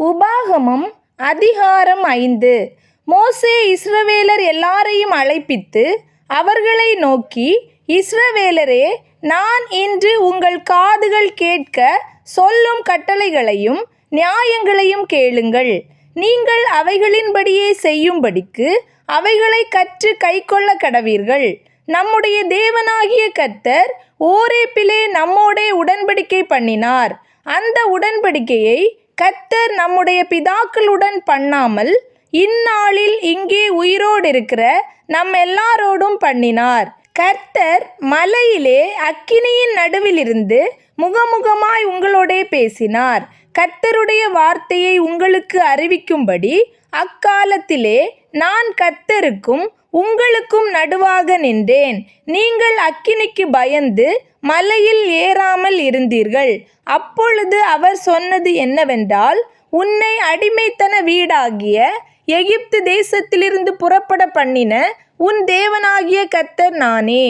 உபாகமம் அதிகாரம் 5. மோசே இஸ்ரவேலர் எல்லாரையும் அழைப்பித்து அவர்களை நோக்கி, இஸ்ரவேலரே, நான் இன்று உங்கள் காதுகள் கேட்க சொல்லும் கட்டளைகளையும் நியாயங்களையும் கேளுங்கள். நீங்கள் அவைகளின்படியே செய்யும்படிக்கு அவைகளை கற்று கைக்கொள்ள கடவீர்கள். நம்முடைய தேவனாகிய கர்த்தர் ஓரேபிலே நம்மோடே உடன்படிக்கை பண்ணினார். அந்த உடன்படிக்கையை கர்த்தர் நம்முடைய பிதாக்களுடன் பண்ணாமல் இந்நாளில் இங்கே உயிரோடிருக்கிற நம் எல்லாரோடும் பண்ணினார். கர்த்தர் மலையிலே அக்கினியின் நடுவிலிருந்து முகமுகமாய் உங்களோடே பேசினார். கர்த்தருடைய வார்த்தையை உங்களுக்கு அறிவிக்கும்படி அக்காலத்திலே நான் கர்த்தருக்கும் உங்களுக்கும் நடுவாக நின்றேன். நீங்கள் அக்கினிக்கு பயந்து மலையில் ஏறாமல் இருந்தீர்கள். அப்பொழுது அவர் சொன்னது என்னவென்றால், உன்னை அடிமைத்தன வீடாகிய எகிப்து தேசத்திலிருந்து புறப்பட பண்ணின உன் தேவனாகிய கர்த்தர் நானே.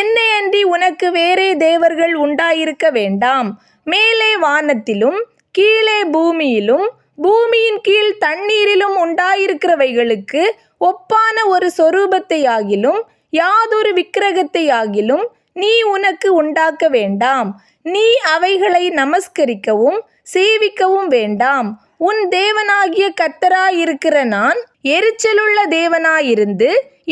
என்னை அன்றி உனக்கு வேறே தேவர்கள் உண்டாயிருக்க வேண்டாம். மேலே வானத்திலும் கீழே பூமியிலும் பூமியின் கீழ் தண்ணீரிலும் உண்டாயிருக்கிறவைகளுக்கு ஒப்பான ஒரு சொரூபத்தையாகிலும் யாதொரு விக்கிரகத்தையாகிலும் நீ உனக்கு உண்டாக்க வேண்டாம். நீ அவைகளை நமஸ்கரிக்கவும் சேவிக்கவும் வேண்டாம். உன் தேவனாகிய கர்த்தராயிருக்கிற நான் எரிச்சலுள்ள தேவனாயிருந்து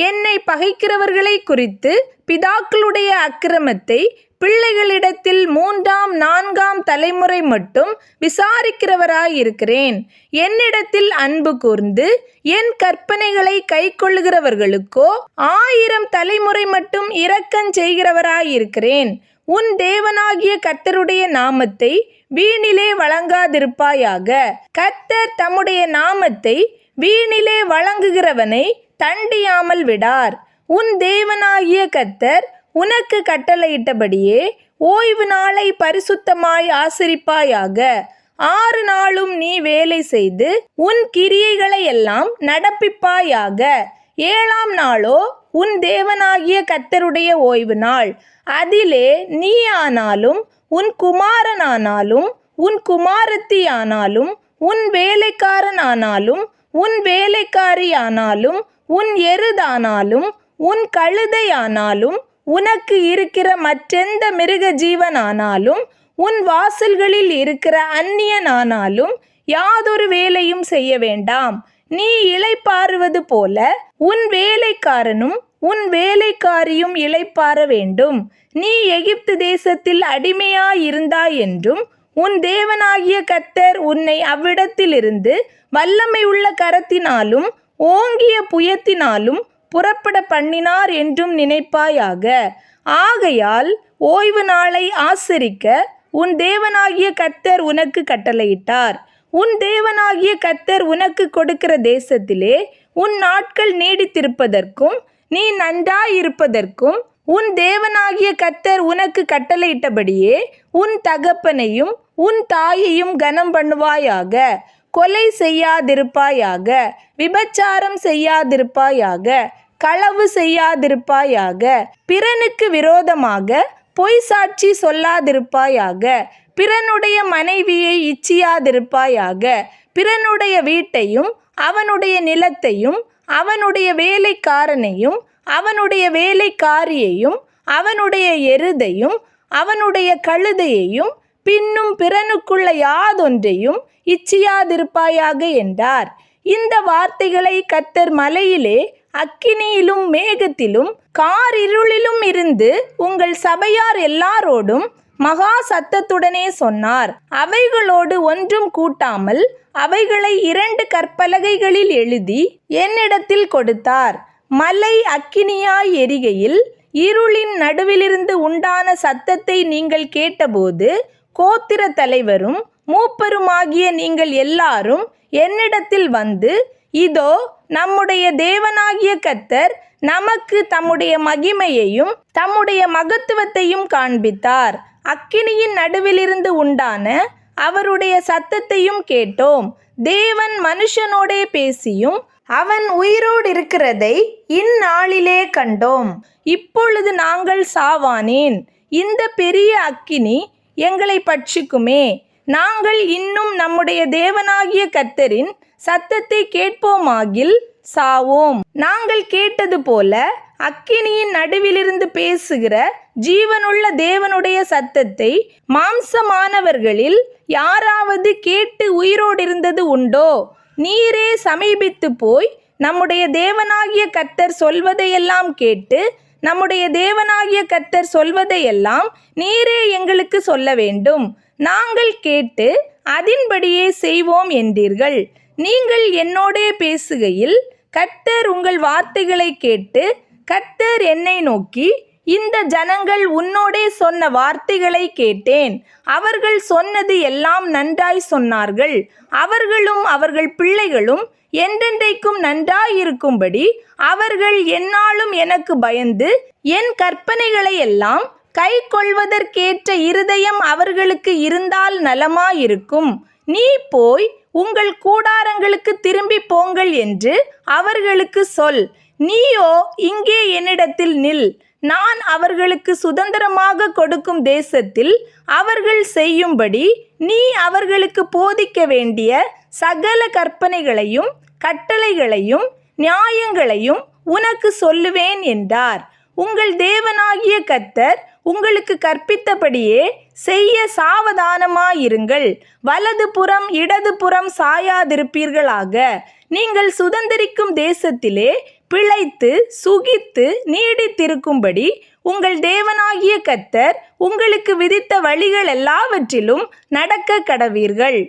என்னை பகைக்கிறவர்களை குறித்து பிதாக்களுடைய அக்கிரமத்தை பிள்ளைகளிடத்தில் 3ஆம் 4ஆம் தலைமுறை மட்டும் விசாரிக்கிறவராயிருக்கிறேன். என்னிடத்தில் அன்பு கூர்ந்து என் கற்பனைகளை கைக்கொள்ளுகிறவர்களுக்கோ 1000 தலைமுறை மட்டும் இரக்கஞ் செய்கிறவராயிருக்கிறேன். உன் தேவனாகிய கர்த்தருடைய நாமத்தை வீணிலே வழங்காதிருப்பாயாக. கர்த்தர் தம்முடைய நாமத்தை வீணிலே வழங்குகிறவனை தண்டியாமல் விடார். உன் தேவனாகிய கர்த்தர் உனக்கு கட்டளையிட்டபடியே ஓய்வு நாளை பரிசுத்தமாய் ஆசரிப்பாயாக. 6 நாளும் நீ வேலை செய்து உன் கிரியைகளை எல்லாம் நடப்பிப்பாயாக. 7ஆம் நாளோ உன் தேவனாகிய கர்த்தருடைய ஓய்வு நாள். அதிலே நீ ஆனாலும் உன் குமாரனானாலும் உன் குமாரத்தியானாலும் உன் வேலைக்காரனானாலும் உன் வேலைக்காரியானாலும் உன் எருதானாலும் உன் கழுதையானாலும் உனக்கு இருக்கிற மற்றெந்த மிருக ஜீவனானாலும் உன் வாசல்களில் இருக்கிற அந்நியனானாலும் யாதொரு வேலையும் செய்ய வேண்டாம். நீ இளைப்பாறுவது போல உன் வேலைக்காரனும் உன் வேலைக்காரியும் இளைப்பாற வேண்டும். நீ எகிப்து தேசத்தில் அடிமையாயிருந்தாய் என்றும் உன் தேவனாகிய கர்த்தர் உன்னை அவ்விடத்திலிருந்து வல்லமை உள்ள கரத்தினாலும் ஓங்கிய புயத்தினாலும் புறப்பட பண்ணினார் என்றும் நினைப்பாயாக. ஆகையால் ஓய்வு நாளை ஆசரிக்க உன் தேவனாகிய கர்த்தர் உனக்கு கட்டளையிட்டார். உன் தேவனாகிய கர்த்தர் உனக்கு கொடுக்கிற தேசத்திலே உன் நாட்கள் நீடித்திருப்பதற்கும் நீ நன்றாயிருப்பதற்கும் உன் தேவனாகிய கர்த்தர் உனக்கு கட்டளையிட்டபடியே உன் தகப்பனையும் உன் தாயையும் கனம் பண்ணுவாயாக. கொலை செய்யாதிருப்பாயாக. விபச்சாரம் செய்யாதிருப்பாயாக. களவு செய்யாதிருப்பாயாக. பிறனுக்கு விரோதமாக பொய் சாட்சி சொல்லாதிருப்பாயாக. பிறனுடைய மனைவியை இச்சியாதிருப்பாயாக. பிறனுடைய வீட்டையும் அவனுடைய நிலத்தையும் அவனுடைய வேலைக்காரனையும் அவனுடைய வேலைக்காரியையும் அவனுடைய எருதையும் அவனுடைய கழுதையையும் பின்னும் பிறனுக்குள்ள யாதொன்றையும் இச்சியாதிருப்பாயாக என்றார். இந்த வார்த்தைகளை கர்த்தர் மலையிலே அக்கினியிலும் மேகத்திலும் காரிருளிலும் இருந்து உங்கள் சபையார் எல்லாரோடும் மகா சத்தத்துடனே சொன்னார். அவைகளோடு ஒன்றும் கூட்டாமல் அவைகளை 2 கற்பலகைகளில் எழுதி என்னிடத்தில் கொடுத்தார். மலை அக்கினியாய் எரிகையில் இருளின் நடுவிலிருந்து உண்டான சத்தத்தை நீங்கள் கேட்டபோது கோத்திர தலைவரும் மூப்பருமாகிய நீங்கள் எல்லாரும் என்னிடத்தில் வந்து, இதோ நம்முடைய தேவனாகிய கர்த்தர் நமக்கு தம்முடைய மகிமையையும் தம்முடைய மகத்துவத்தையும் காண்பித்தார். அக்கினியின் நடுவிலிருந்து உண்டான அவருடைய சத்தத்தையும் கேட்டோம். தேவன் மனுஷனோடே பேசியும் அவன் உயிரோடு இருக்கிறதை இந்நாளிலே கண்டோம். இப்பொழுது நாங்கள் சாவானேன்? இந்த பெரிய அக்கினி எங்களை பட்சிக்குமே. நாங்கள் இன்னும் நம்முடைய தேவனாகிய கர்த்தரின் சத்தத்தை கேட்போமாகில் சாவோம். நாங்கள் கேட்டது போல அக்கினியின் நடுவிலிருந்து பேசுகிற ஜீவனுள்ள தேவனுடைய சத்தத்தை மாம்சமானவர்களில் யாராவது கேட்டு உயிரோடிருந்தது உண்டோ? நீரே சமீபித்து போய் நம்முடைய தேவனாகிய கர்த்தர் சொல்வதையெல்லாம் கேட்டு நம்முடைய தேவனாகிய கர்த்தர் சொல்வதையெல்லாம் நீரே எங்களுக்கு சொல்ல வேண்டும். நாங்கள் கேட்டு அதின்படியே செய்வோம் என்றீர்கள். நீங்கள் என்னோடே பேசுகையில் கர்த்தர் உங்கள் வார்த்தைகளை கேட்டு கர்த்தர் என்னை நோக்கி, இந்த ஜனங்கள் உன்னோடே சொன்ன வார்த்தைகளை கேட்டேன். அவர்கள் சொன்னது எல்லாம் நன்றாய் சொன்னார்கள். அவர்களும் அவர்கள் பிள்ளைகளும் என்றென்றைக்கும் நன்றாயிருக்கும்படி அவர்கள் எந்நாளும் எனக்கு பயந்து என் கற்பனைகளை எல்லாம் கை கொள்வதற்கேற்ற இருதயம் அவர்களுக்கு இருந்தால் நலமாயிருக்கும். நீ போய் உங்கள் கூடாரங்களுக்கு திரும்பி போங்கள் என்று அவர்களுக்கு சொல். நீயோ இங்கே என்னிடத்தில் நில். நான் அவர்களுக்கு சுதந்திரமாக கொடுக்கும் தேசத்தில் அவர்கள் செய்யும்படி நீ அவர்களுக்கு போதிக்க வேண்டிய சகல கற்பனைகளையும் கட்டளைகளையும் நியாயங்களையும் உனக்கு சொல்லுவேன் என்றார். உங்கள் தேவனாகிய கர்த்தர் உங்களுக்கு கற்பித்தபடியே செய்ய சாவதானமாயிருங்கள். வலது புறம் இடது புறம் சாயாதிருப்பீர்களாக. நீங்கள் சுதந்திரிக்கும் தேசத்திலே பிழைத்து சுகித்து நீடித்திருக்கும்படி உங்கள் தேவனாகிய கர்த்தர் உங்களுக்கு விதித்த வழிகள் எல்லாவற்றிலும் நடக்க கடவீர்கள்.